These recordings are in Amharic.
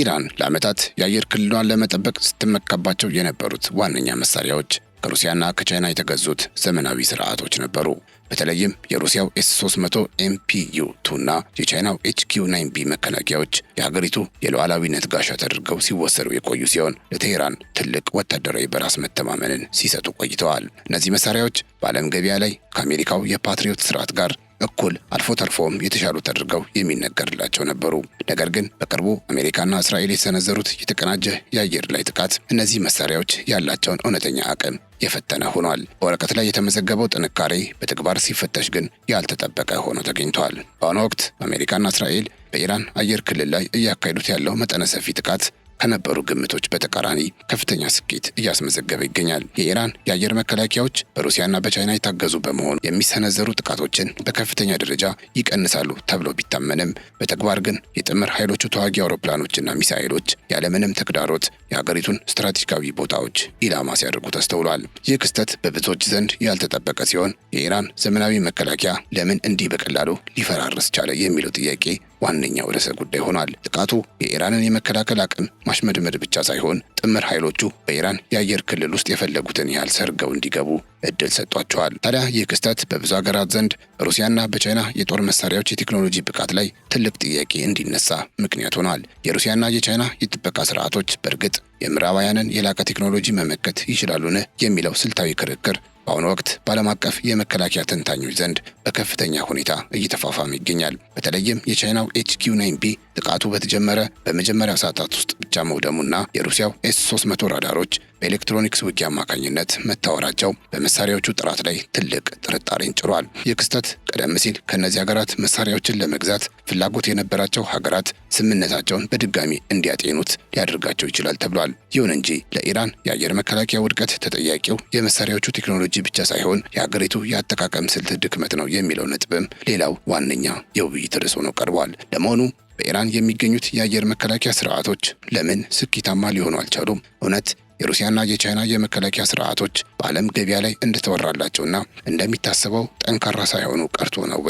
ኢራን ለዓመታት የአየር ክልሏን ለመጠበቅ ስትመካባቸው የነበሩት ዋነኛ መሳሪያዎች ከሩሲያና ከቻይና የተገዙት ዘመናዊ ስርዓቶች ነበሩ። በተለይም የሩሲያው ኤስ-300 ኤምፒዩ-2 እና የቻይናው ኤችኪው-9ቢ መከላከያዎች የሀገሪቱ የሉዓላዊነት ጋሻ ተደርገው ሲወሰዱ የቆዩ ሲሆን ለቴህራን ትልቅ ወታደራዊ በራስ መተማመንን ሲሰጡ ቆይተዋል። እነዚህ መሳሪያዎች በዓለም ገበያ ላይ ከአሜሪካው የፓትሪዮት ስርዓት ጋር እኩል አልፎ ተርፎም የተሻሉ ተደርገው የሚነገርላቸው ነበሩ። ነገር ግን በቅርቡ አሜሪካና እስራኤል የሰነዘሩት የተቀናጀ የአየር ላይ ጥቃት እነዚህ መሳሪያዎች ያላቸውን እውነተኛ አቅም የፈተነ ሆኗል። በወረቀት ላይ የተመዘገበው ጥንካሬ በተግባር ሲፈተሽ ግን ያልተጠበቀ ሆኖ ተገኝቷል። በአሁኑ ወቅት አሜሪካና እስራኤል በኢራን አየር ክልል ላይ እያካሄዱት ያለው መጠነ ሰፊ ጥቃት ከነበሩ ግምቶች በተቃራኒ ከፍተኛ ስኬት እያስመዘገበ ይገኛል። የኢራን የአየር መከላከያዎች በሩሲያና በቻይና የታገዙ በመሆኑ የሚሰነዘሩ ጥቃቶችን በከፍተኛ ደረጃ ይቀንሳሉ ተብሎ ቢታመንም በተግባር ግን የጥምር ኃይሎቹ ተዋጊ አውሮፕላኖችና ሚሳኤሎች ያለምንም ተግዳሮት የሀገሪቱን ስትራቴጂካዊ ቦታዎች ኢላማ ሲያደርጉ ተስተውሏል። ይህ ክስተት በብዙዎች ዘንድ ያልተጠበቀ ሲሆን የኢራን ዘመናዊ መከላከያ ለምን እንዲህ በቀላሉ ሊፈራርስ ቻለ የሚለው ጥያቄ ዋነኛው ርዕሰ ጉዳይ ሆኗል። ጥቃቱ የኢራንን የመከላከል አቅም ማሽመድመድ ብቻ ሳይሆን ጥምር ኃይሎቹ በኢራን የአየር ክልል ውስጥ የፈለጉትን ያህል ሰርገው እንዲገቡ እድል ሰጥቷቸዋል። ታዲያ ይህ ክስተት በብዙ ሀገራት ዘንድ በሩሲያና በቻይና የጦር መሳሪያዎች የቴክኖሎጂ ብቃት ላይ ትልቅ ጥያቄ እንዲነሳ ምክንያት ሆኗል። የሩሲያና የቻይና የጥበቃ ስርዓቶች በእርግጥ የምዕራባውያንን የላቀ ቴክኖሎጂ መመከት ይችላሉን የሚለው ስልታዊ ክርክር በአሁኑ ወቅት በዓለም አቀፍ የመከላከያ ተንታኞች ዘንድ በከፍተኛ ሁኔታ እየተፋፋመ ይገኛል። በተለይም የቻይናው ኤችኪው-9ቢ ጥቃቱ በተጀመረ በመጀመሪያው ሰዓታት ውስጥ ብቻ መውደሙና የሩሲያው ኤስ-300 ራዳሮች በኤሌክትሮኒክስ ውጊያ አማካኝነት መታወራቸው በመሳሪያዎቹ ጥራት ላይ ትልቅ ጥርጣሬን ጭሯል። ይህ ክስተት ቀደም ሲል ከእነዚህ ሀገራት መሳሪያዎችን ለመግዛት ፍላጎት የነበራቸው ሀገራት ስምምነታቸውን በድጋሚ እንዲያጤኑት ሊያደርጋቸው ይችላል ተብሏል። ይሁን እንጂ ለኢራን የአየር መከላከያ ውድቀት ተጠያቂው የመሳሪያዎቹ ቴክኖሎጂ ብቻ ሳይሆን የሀገሪቱ የአጠቃቀም ስልት ድክመት ነው የሚለው ነጥብም ሌላው ዋነኛ የውይይት ርዕስ ሆኖ ቀርቧል። ለመሆኑ በኢራን የሚገኙት የአየር መከላከያ ስርዓቶች ለምን ስኬታማ ሊሆኑ አልቻሉም? እውነት የሩሲያና የቻይና የመከላከያ ስርዓቶች በዓለም ገበያ ላይ እንደተወራላቸውና እንደሚታሰበው ጠንካራ ሳይሆኑ ቀርቶ ነው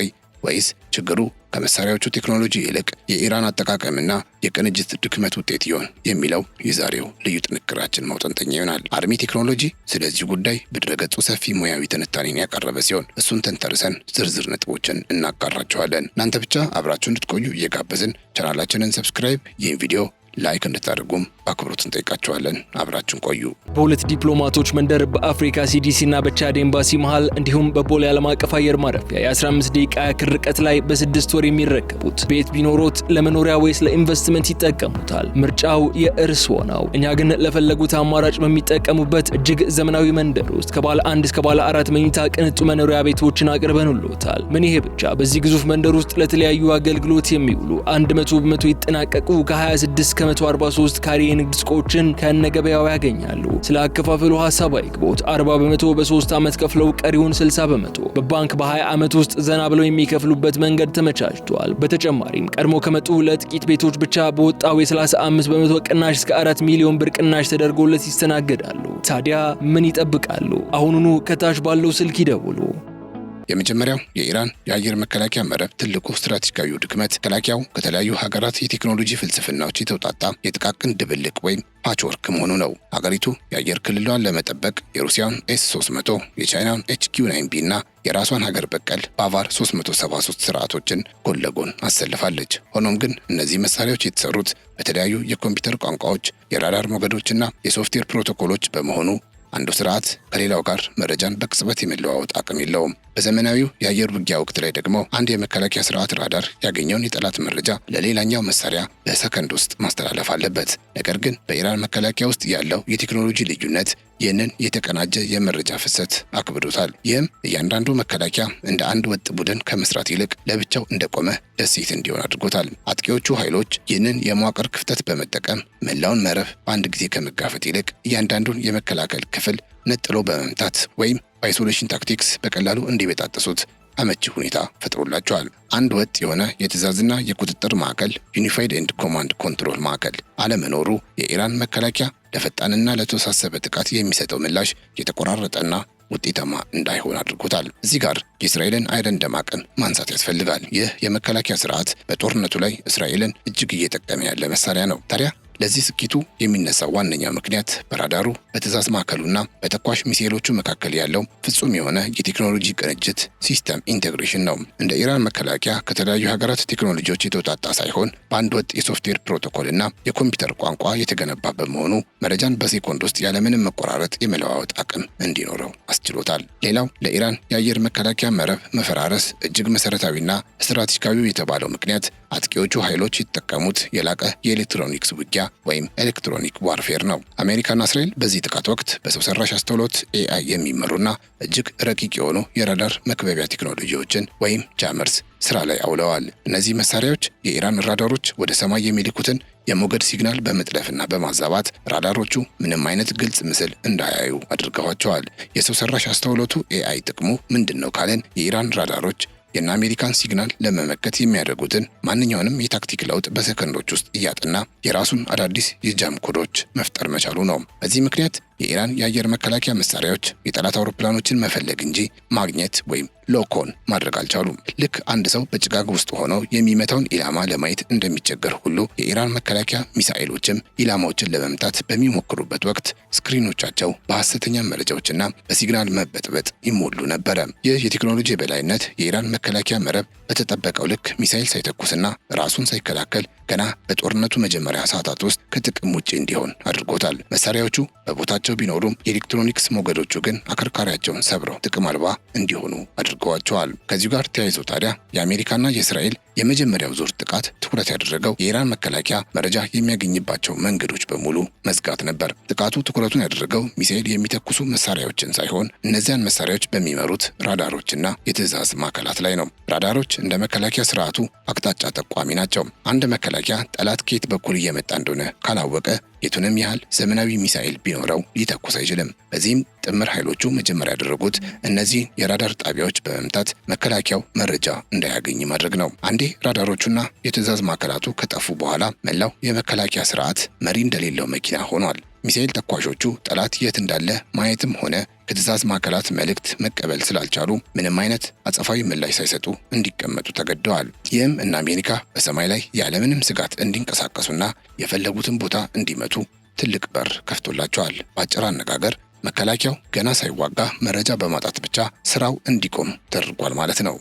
ወይስ ችግሩ ከመሳሪያዎቹ ቴክኖሎጂ ይልቅ የኢራን አጠቃቀምና የቅንጅት ድክመት ውጤት ይሆን የሚለው የዛሬው ልዩ ጥንቅራችን ማውጠንጠኛ ይሆናል። አርሚ ቴክኖሎጂ ስለዚህ ጉዳይ በድረገጹ ሰፊ ሙያዊ ትንታኔን ያቀረበ ሲሆን እሱን ተንተርሰን ዝርዝር ነጥቦችን እናጋራቸዋለን። እናንተ ብቻ አብራችሁ እንድትቆዩ እየጋበዝን ቻናላችንን ሰብስክራይብ፣ ይህን ቪዲዮ ላይክ እንድታደርጉም በአክብሮት እንጠይቃችኋለን። አብራችሁን ቆዩ። በሁለት ዲፕሎማቶች መንደር በአፍሪካ ሲዲሲና በቻድ ኤምባሲ መሃል እንዲሁም በቦሌ ዓለም አቀፍ አየር ማረፊያ የ15 ደቂቃ ያክል ርቀት ላይ በ6 ወር የሚረከቡት ቤት ቢኖሮት ለመኖሪያ ወይስ ለኢንቨስትመንት ይጠቀሙታል? ምርጫው የእርስዎ ነው። እኛ ግን ለፈለጉት አማራጭ በሚጠቀሙበት እጅግ ዘመናዊ መንደር ውስጥ ከባለ 1 እስከ ባለ 4 መኝታ ቅንጡ መኖሪያ ቤቶችን አቅርበንልዎታል። ምን ይሄ ብቻ! በዚህ ግዙፍ መንደር ውስጥ ለተለያዩ አገልግሎት የሚውሉ 100% ይጠናቀቁ ከ26 ከ143 ካሬ የንግድ ሱቆችን ከነገበያው ያገኛሉ። ስለ አከፋፈሉ ሐሳብ አይግቦት። 40% በ3 ዓመት ከፍለው ቀሪውን 60% በባንክ በ20 ዓመት ውስጥ ዘና ብለው የሚከፍሉበት መንገድ ተመቻችቷል። በተጨማሪም ቀድሞ ከመጡ ለጥቂት ቤቶች ብቻ በወጣው የ35% ቅናሽ እስከ 4 ሚሊዮን ብር ቅናሽ ተደርጎለት ይስተናገዳሉ። ታዲያ ምን ይጠብቃሉ? አሁኑኑ ከታች ባለው ስልክ ይደውሉ። የመጀመሪያው የኢራን የአየር መከላከያ መረብ ትልቁ ስትራቴጂካዊ ድክመት መከላከያው ከተለያዩ ሀገራት የቴክኖሎጂ ፍልስፍናዎች የተውጣጣ የጥቃቅን ድብልቅ ወይም ፓችወርክ መሆኑ ነው። ሀገሪቱ የአየር ክልሏን ለመጠበቅ የሩሲያውን ኤስ-300፣ የቻይናውን ኤችኪው-9ቢ እና የራሷን ሀገር በቀል ባቫር 373 ስርዓቶችን ጎን ለጎን አሰልፋለች። ሆኖም ግን እነዚህ መሳሪያዎች የተሰሩት በተለያዩ የኮምፒውተር ቋንቋዎች፣ የራዳር ሞገዶችና የሶፍትዌር ፕሮቶኮሎች በመሆኑ አንዱ ስርዓት ከሌላው ጋር መረጃን በቅጽበት የመለዋወጥ አቅም የለውም። በዘመናዊው የአየር ውጊያ ወቅት ላይ ደግሞ አንድ የመከላከያ ስርዓት ራዳር ያገኘውን የጠላት መረጃ ለሌላኛው መሳሪያ በሰከንድ ውስጥ ማስተላለፍ አለበት። ነገር ግን በኢራን መከላከያ ውስጥ ያለው የቴክኖሎጂ ልዩነት ይህንን የተቀናጀ የመረጃ ፍሰት አክብዶታል። ይህም እያንዳንዱ መከላከያ እንደ አንድ ወጥ ቡድን ከመስራት ይልቅ ለብቻው እንደቆመ ደሴት እንዲሆን አድርጎታል። አጥቂዎቹ ኃይሎች ይህንን የመዋቅር ክፍተት በመጠቀም መላውን መረብ በአንድ ጊዜ ከመጋፈጥ ይልቅ እያንዳንዱን የመከላከል ክፍል ነጥሎ በመምታት ወይም በአይሶሌሽን ታክቲክስ በቀላሉ እንዲበጣጠሱት አመቺ ሁኔታ ፈጥሮላቸዋል። አንድ ወጥ የሆነ የትዕዛዝና የቁጥጥር ማዕከል ዩኒፋይድ ኤንድ ኮማንድ ኮንትሮል ማዕከል አለመኖሩ የኢራን መከላከያ ለፈጣንና ለተወሳሰበ ጥቃት የሚሰጠው ምላሽ የተቆራረጠና ውጤታማ እንዳይሆን አድርጎታል። እዚህ ጋር የእስራኤልን አይረን ደም አቅም ማንሳት ያስፈልጋል። ይህ የመከላከያ ስርዓት በጦርነቱ ላይ እስራኤልን እጅግ እየጠቀመ ያለ መሳሪያ ነው። ታዲያ ለዚህ ስኬቱ የሚነሳው ዋነኛ ምክንያት በራዳሩ በትዕዛዝ ማዕከሉና በተኳሽ ሚሳኤሎቹ መካከል ያለው ፍጹም የሆነ የቴክኖሎጂ ቅንጅት ሲስተም ኢንቴግሬሽን ነው። እንደ ኢራን መከላከያ ከተለያዩ ሀገራት ቴክኖሎጂዎች የተውጣጣ ሳይሆን በአንድ ወጥ የሶፍትዌር ፕሮቶኮልና የኮምፒውተር ቋንቋ የተገነባ በመሆኑ መረጃን በሴኮንድ ውስጥ ያለምንም መቆራረጥ የመለዋወጥ አቅም እንዲኖረው አስችሎታል። ሌላው ለኢራን የአየር መከላከያ መረብ መፈራረስ እጅግ መሰረታዊና ስትራቴጂካዊ የተባለው ምክንያት አጥቂዎቹ ኃይሎች የተጠቀሙት የላቀ የኤሌክትሮኒክስ ውጊያ ወይም ኤሌክትሮኒክ ዋርፌር ነው። አሜሪካና እስራኤል በዚህ ጥቃት ወቅት በሰው ሰራሽ አስተውሎት AI የሚመሩና እጅግ ረቂቅ የሆኑ የራዳር መክበቢያ ቴክኖሎጂዎችን ወይም ጃመርስ ስራ ላይ አውለዋል። እነዚህ መሳሪያዎች የኢራን ራዳሮች ወደ ሰማይ የሚልኩትን የሞገድ ሲግናል በመጥለፍና በማዛባት ራዳሮቹ ምንም አይነት ግልጽ ምስል እንዳያዩ አድርገዋቸዋል። የሰው ሰራሽ አስተውሎቱ AI ጥቅሙ ምንድነው ካለን የኢራን ራዳሮች የእነ አሜሪካን ሲግናል ለመመከት የሚያደርጉትን ማንኛውንም የታክቲክ ለውጥ በሰከንዶች ውስጥ እያጠና የራሱን አዳዲስ የጃም ኮዶች መፍጠር መቻሉ ነው። በዚህ ምክንያት የኢራን የአየር መከላከያ መሳሪያዎች የጠላት አውሮፕላኖችን መፈለግ እንጂ ማግኘት ወይም ሎኮን ማድረግ አልቻሉም። ልክ አንድ ሰው በጭጋግ ውስጥ ሆኖ የሚመታውን ኢላማ ለማየት እንደሚቸገር ሁሉ የኢራን መከላከያ ሚሳኤሎችም ኢላማዎችን ለመምታት በሚሞክሩበት ወቅት ስክሪኖቻቸው በሐሰተኛ መረጃዎችና በሲግናል መበጥበጥ ይሞሉ ነበረ። ይህ የቴክኖሎጂ የበላይነት የኢራን መከላከያ መረብ በተጠበቀው ልክ ሚሳኤል ሳይተኩስና ራሱን ሳይከላከል ገና በጦርነቱ መጀመሪያ ሰዓታት ውስጥ ከጥቅም ውጪ እንዲሆን አድርጎታል። መሳሪያዎቹ በቦታቸው ቢኖሩም የኤሌክትሮኒክስ ሞገዶቹ ግን አከርካሪያቸውን ሰብረው ጥቅም አልባ እንዲሆኑ አድርገዋቸዋል። ከዚሁ ጋር ተያይዞ ታዲያ የአሜሪካና የእስራኤል የመጀመሪያው ዙር ጥቃት ትኩረት ያደረገው የኢራን መከላከያ መረጃ የሚያገኝባቸው መንገዶች በሙሉ መዝጋት ነበር። ጥቃቱ ትኩረቱን ያደረገው ሚሳኤል የሚተኩሱ መሳሪያዎችን ሳይሆን እነዚያን መሳሪያዎች በሚመሩት ራዳሮችና የትዕዛዝ ማዕከላት ላይ ነው። ራዳሮች እንደ መከላከያ ስርዓቱ አቅጣጫ ጠቋሚ ናቸው። አንድ መከላከያ ጠላት ከየት በኩል እየመጣ እንደሆነ ካላወቀ የቱንም ያህል ዘመናዊ ሚሳኤል ቢኖረው ሊተኩስ አይችልም። በዚህም ጥምር ኃይሎቹ መጀመሪያ ያደረጉት እነዚህ የራዳር ጣቢያዎች በመምታት መከላከያው መረጃ እንዳያገኝ ማድረግ ነው። አንዴ ራዳሮቹና የትዕዛዝ ማዕከላቱ ከጠፉ በኋላ መላው የመከላከያ ስርዓት መሪ እንደሌለው መኪና ሆኗል። ሚሳኤል ተኳሾቹ ጠላት የት እንዳለ ማየትም ሆነ ከትዕዛዝ ማዕከላት መልእክት መቀበል ስላልቻሉ ምንም አይነት አጸፋዊ ምላሽ ሳይሰጡ እንዲቀመጡ ተገደዋል። ይህም እነ አሜሪካ በሰማይ ላይ ያለምንም ስጋት እንዲንቀሳቀሱና የፈለጉትን ቦታ እንዲመቱ ትልቅ በር ከፍቶላቸዋል። በአጭር አነጋገር መከላከያው ገና ሳይዋጋ መረጃ በማጣት ብቻ ስራው እንዲቆም ተደርጓል ማለት ነው።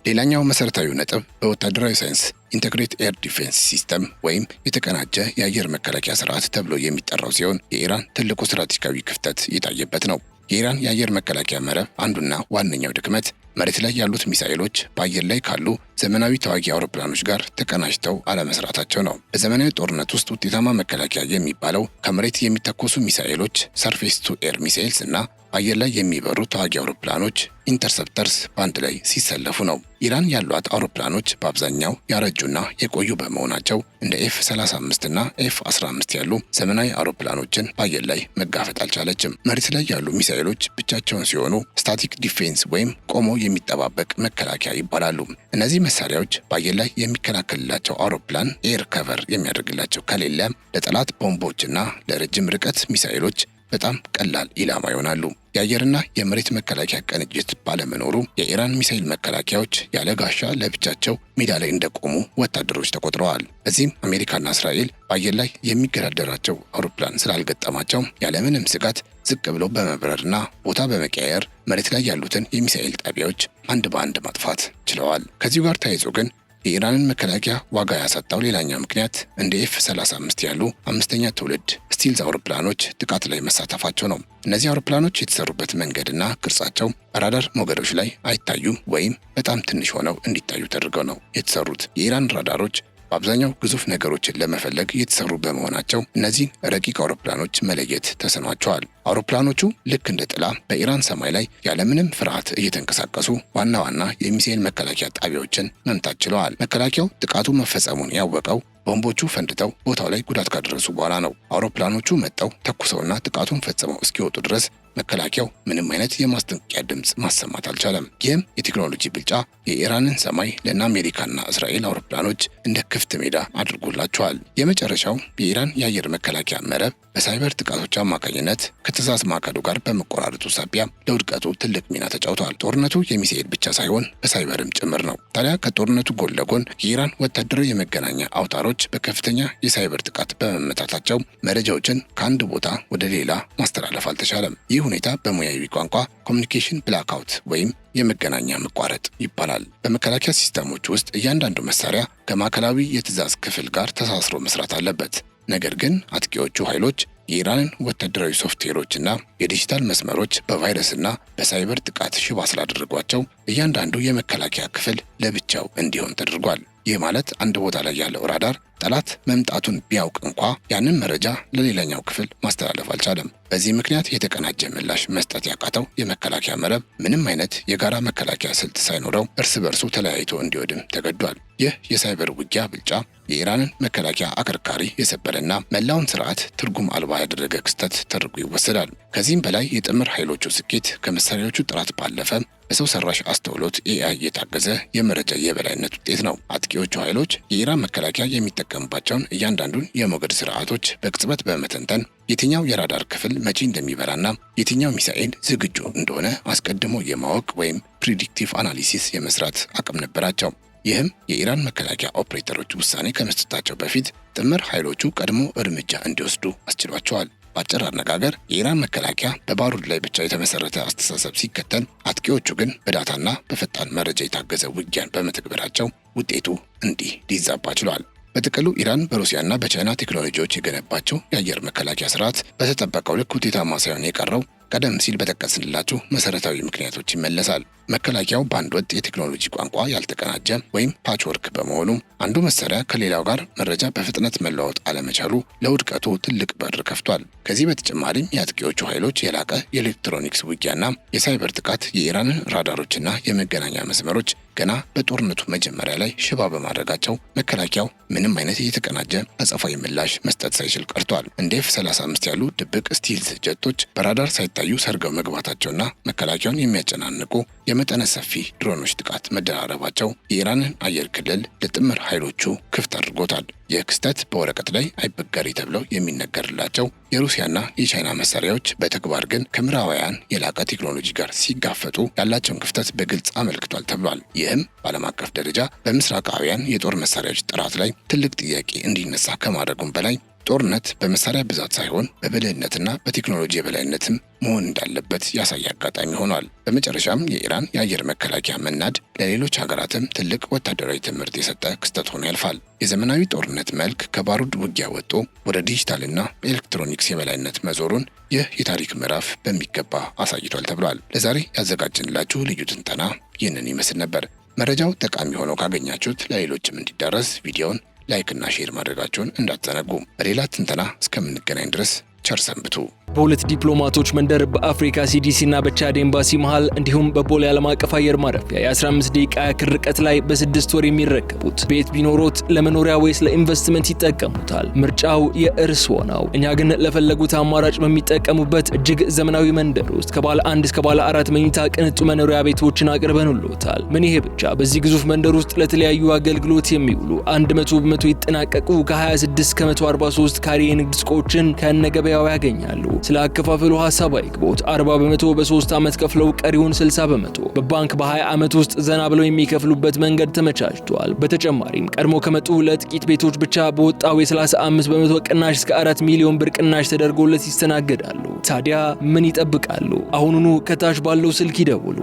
ሌላኛው መሰረታዊ ነጥብ በወታደራዊ ሳይንስ ኢንተግሬት ኤር ዲፌንስ ሲስተም ወይም የተቀናጀ የአየር መከላከያ ስርዓት ተብሎ የሚጠራው ሲሆን የኢራን ትልቁ ስትራቴጂካዊ ክፍተት የታየበት ነው። የኢራን የአየር መከላከያ መረብ አንዱና ዋነኛው ድክመት መሬት ላይ ያሉት ሚሳኤሎች በአየር ላይ ካሉ ዘመናዊ ተዋጊ አውሮፕላኖች ጋር ተቀናጅተው አለመስራታቸው ነው። በዘመናዊ ጦርነት ውስጥ ውጤታማ መከላከያ የሚባለው ከመሬት የሚተኮሱ ሚሳኤሎች ሰርፌስ ቱ ኤር ሚሳኤልስ እና በአየር ላይ የሚበሩ ተዋጊ አውሮፕላኖች ኢንተርሰፕተርስ በአንድ ላይ ሲሰለፉ ነው። ኢራን ያሏት አውሮፕላኖች በአብዛኛው ያረጁና የቆዩ በመሆናቸው እንደ F-35 እና F-15 ያሉ ዘመናዊ አውሮፕላኖችን በአየር ላይ መጋፈጥ አልቻለችም። መሬት ላይ ያሉ ሚሳኤሎች ብቻቸውን ሲሆኑ ስታቲክ ዲፌንስ ወይም ቆሞ የሚጠባበቅ መከላከያ ይባላሉ። እነዚህ መሳሪያዎች በአየር ላይ የሚከላከልላቸው አውሮፕላን ኤር ከቨር የሚያደርግላቸው ከሌለ ለጠላት ቦምቦችና ለረጅም ርቀት ሚሳኤሎች በጣም ቀላል ኢላማ ይሆናሉ። የአየርና የመሬት መከላከያ ቅንጅት ባለመኖሩ የኢራን ሚሳኤል መከላከያዎች ያለ ጋሻ ለብቻቸው ሜዳ ላይ እንደቆሙ ወታደሮች ተቆጥረዋል። በዚህም አሜሪካና እስራኤል በአየር ላይ የሚገዳደራቸው አውሮፕላን ስላልገጠማቸው ያለምንም ስጋት ዝቅ ብለው በመብረርና ቦታ በመቀያየር መሬት ላይ ያሉትን የሚሳኤል ጣቢያዎች አንድ በአንድ ማጥፋት ችለዋል። ከዚሁ ጋር ተያይዞ ግን የኢራንን መከላከያ ዋጋ ያሳጣው ሌላኛው ምክንያት እንደ F-35 ያሉ አምስተኛ ትውልድ ስቲልዝ አውሮፕላኖች ጥቃት ላይ መሳተፋቸው ነው። እነዚህ አውሮፕላኖች የተሰሩበት መንገድና ቅርጻቸው ራዳር ሞገዶች ላይ አይታዩም ወይም በጣም ትንሽ ሆነው እንዲታዩ ተደርገው ነው የተሰሩት። የኢራን ራዳሮች በአብዛኛው ግዙፍ ነገሮችን ለመፈለግ የተሰሩ በመሆናቸው እነዚህ ረቂቅ አውሮፕላኖች መለየት ተስኗቸዋል። አውሮፕላኖቹ ልክ እንደ ጥላ በኢራን ሰማይ ላይ ያለምንም ፍርሃት እየተንቀሳቀሱ ዋና ዋና የሚሳኤል መከላከያ ጣቢያዎችን መምታት ችለዋል። መከላከያው ጥቃቱ መፈጸሙን ያወቀው ቦምቦቹ ፈንድተው ቦታው ላይ ጉዳት ካደረሱ በኋላ ነው። አውሮፕላኖቹ መጠው ተኩሰውና ጥቃቱን ፈጽመው እስኪወጡ ድረስ መከላከያው ምንም አይነት የማስጠንቀቂያ ድምፅ ማሰማት አልቻለም። ይህም የቴክኖሎጂ ብልጫ የኢራንን ሰማይ ለእነ አሜሪካና እስራኤል አውሮፕላኖች እንደ ክፍት ሜዳ አድርጎላቸዋል። የመጨረሻው የኢራን የአየር መከላከያ መረብ በሳይበር ጥቃቶች አማካኝነት ከትዕዛዝ ማዕከሉ ጋር በመቆራረጡ ሳቢያ ለውድቀቱ ትልቅ ሚና ተጫውተዋል። ጦርነቱ የሚሳኤል ብቻ ሳይሆን በሳይበርም ጭምር ነው። ታዲያ ከጦርነቱ ጎን ለጎን የኢራን ወታደራዊ የመገናኛ አውታሮች በከፍተኛ የሳይበር ጥቃት በመመታታቸው መረጃዎችን ከአንድ ቦታ ወደ ሌላ ማስተላለፍ አልተቻለም። ይህ ሁኔታ በሙያዊ ቋንቋ ኮሚኒኬሽን ብላክአውት ወይም የመገናኛ መቋረጥ ይባላል። በመከላከያ ሲስተሞች ውስጥ እያንዳንዱ መሳሪያ ከማዕከላዊ የትዕዛዝ ክፍል ጋር ተሳስሮ መስራት አለበት። ነገር ግን አጥቂዎቹ ኃይሎች የኢራንን ወታደራዊ ሶፍትዌሮችና የዲጂታል መስመሮች በቫይረስና በሳይበር ጥቃት ሽባ ስላደረጓቸው እያንዳንዱ የመከላከያ ክፍል ለብቻው እንዲሆን ተደርጓል። ይህ ማለት አንድ ቦታ ላይ ያለው ራዳር ጠላት መምጣቱን ቢያውቅ እንኳ ያንን መረጃ ለሌላኛው ክፍል ማስተላለፍ አልቻለም። በዚህ ምክንያት የተቀናጀ ምላሽ መስጠት ያቃተው የመከላከያ መረብ ምንም አይነት የጋራ መከላከያ ስልት ሳይኖረው እርስ በርሱ ተለያይቶ እንዲወድም ተገዷል። ይህ የሳይበር ውጊያ ብልጫ የኢራንን መከላከያ አከርካሪ የሰበረና መላውን ስርዓት ትርጉም አልባ ያደረገ ክስተት ተደርጎ ይወሰዳል። ከዚህም በላይ የጥምር ኃይሎቹ ስኬት ከመሳሪያዎቹ ጥራት ባለፈ በሰው ሰራሽ አስተውሎት AI የታገዘ የመረጃ የበላይነት ውጤት ነው። አጥቂዎቹ ኃይሎች የኢራን መከላከያ የሚጠቀምባቸውን እያንዳንዱን የሞገድ ስርዓቶች በቅጽበት በመተንተን የትኛው የራዳር ክፍል መቼ እንደሚበራና የትኛው ሚሳኤል ዝግጁ እንደሆነ አስቀድሞ የማወቅ ወይም ፕሪዲክቲቭ አናሊሲስ የመስራት አቅም ነበራቸው። ይህም የኢራን መከላከያ ኦፕሬተሮች ውሳኔ ከመስጠታቸው በፊት ጥምር ኃይሎቹ ቀድሞ እርምጃ እንዲወስዱ አስችሏቸዋል። በአጭር አነጋገር የኢራን መከላከያ በባሩድ ላይ ብቻ የተመሰረተ አስተሳሰብ ሲከተል፣ አጥቂዎቹ ግን በዳታና በፈጣን መረጃ የታገዘ ውጊያን በመተግበራቸው ውጤቱ እንዲህ ሊዛባ ችሏል። በጥቅሉ ኢራን በሩሲያና በቻይና ቴክኖሎጂዎች የገነባቸው የአየር መከላከያ ስርዓት በተጠበቀው ልክ ውጤታማ ሳይሆን የቀረው ቀደም ሲል በጠቀስንላችሁ መሰረታዊ ምክንያቶች ይመለሳል። መከላከያው በአንድ ወጥ የቴክኖሎጂ ቋንቋ ያልተቀናጀ ወይም ፓችወርክ በመሆኑ አንዱ መሳሪያ ከሌላው ጋር መረጃ በፍጥነት መለዋወጥ አለመቻሉ ለውድቀቱ ትልቅ በር ከፍቷል። ከዚህ በተጨማሪም የአጥቂዎቹ ኃይሎች የላቀ የኤሌክትሮኒክስ ውጊያና የሳይበር ጥቃት የኢራንን ራዳሮችና የመገናኛ መስመሮች ገና በጦርነቱ መጀመሪያ ላይ ሽባ በማድረጋቸው መከላከያው ምንም አይነት የተቀናጀ አጸፋዊ ምላሽ መስጠት ሳይችል ቀርቷል። እንደ F-35 ያሉ ድብቅ ስቲልዝ ጀቶች በራዳር ሳይታዩ ሰርገው መግባታቸውና መከላከያውን የሚያጨናንቁ የመጠነ ሰፊ ድሮኖች ጥቃት መደራረባቸው የኢራንን አየር ክልል ለጥምር ኃይሎቹ ክፍት አድርጎታል። ይህ ክስተት በወረቀት ላይ አይበገሪ ተብለው የሚነገርላቸው የሩሲያና የቻይና መሳሪያዎች በተግባር ግን ከምዕራባውያን የላቀ ቴክኖሎጂ ጋር ሲጋፈጡ ያላቸውን ክፍተት በግልጽ አመልክቷል ተብሏል። ይህም በዓለም አቀፍ ደረጃ በምስራቃውያን የጦር መሳሪያዎች ጥራት ላይ ትልቅ ጥያቄ እንዲነሳ ከማድረጉም በላይ ጦርነት በመሳሪያ ብዛት ሳይሆን በብልህነትና በቴክኖሎጂ የበላይነትም መሆን እንዳለበት ያሳየ አጋጣሚ ሆኗል። በመጨረሻም የኢራን የአየር መከላከያ መናድ ለሌሎች ሀገራትም ትልቅ ወታደራዊ ትምህርት የሰጠ ክስተት ሆኖ ያልፋል። የዘመናዊ ጦርነት መልክ ከባሩድ ውጊያ ወጥቶ ወደ ዲጂታልና ኤሌክትሮኒክስ የበላይነት መዞሩን ይህ የታሪክ ምዕራፍ በሚገባ አሳይቷል ተብሏል። ለዛሬ ያዘጋጅንላችሁ ልዩ ትንተና ይህንን ይመስል ነበር። መረጃው ጠቃሚ ሆኖ ካገኛችሁት ለሌሎችም እንዲዳረስ ቪዲዮውን ላይክ እና ሼር ማድረጋችሁን እንዳትዘነጉ። በሌላ ትንተና እስከምንገናኝ ድረስ ቸር ሰንብቱ። በሁለት ዲፕሎማቶች መንደር በአፍሪካ CDC እና በቻድ ኤምባሲ መሃል እንዲሁም በቦሌ ዓለም አቀፍ አየር ማረፊያ የ15 ደቂቃ ያክል ርቀት ላይ በ6 ወር የሚረከቡት ቤት ቢኖሮት ለመኖሪያ ወይስ ለኢንቨስትመንት ይጠቀሙታል? ምርጫው የእርስዎ ነው። እኛ ግን ለፈለጉት አማራጭ በሚጠቀሙበት እጅግ ዘመናዊ መንደር ውስጥ ከባለ 1 እስከ ባለ 4 መኝታ ቅንጡ መኖሪያ ቤቶችን አቅርበንልዎታል። ምን ይሄ ብቻ! በዚህ ግዙፍ መንደር ውስጥ ለተለያዩ አገልግሎት የሚውሉ 100% ይጠናቀቁ ከ26 ከ143 ካሬ የንግድ ሱቆችን ከነገበያው ያገኛሉ። ስለ አከፋፈሉ ሐሳብ አይግቦት። 40% በ3 ዓመት ከፍለው ቀሪውን 60% በባንክ በ20 ዓመት ውስጥ ዘና ብለው የሚከፍሉበት መንገድ ተመቻችቷል። በተጨማሪም ቀድሞ ከመጡ ለጥቂት ቤቶች ብቻ በወጣው የ35% ቅናሽ እስከ 4 ሚሊዮን ብር ቅናሽ ተደርጎለት ይስተናገዳሉ። ታዲያ ምን ይጠብቃሉ? አሁኑኑ ከታች ባለው ስልክ ይደውሉ።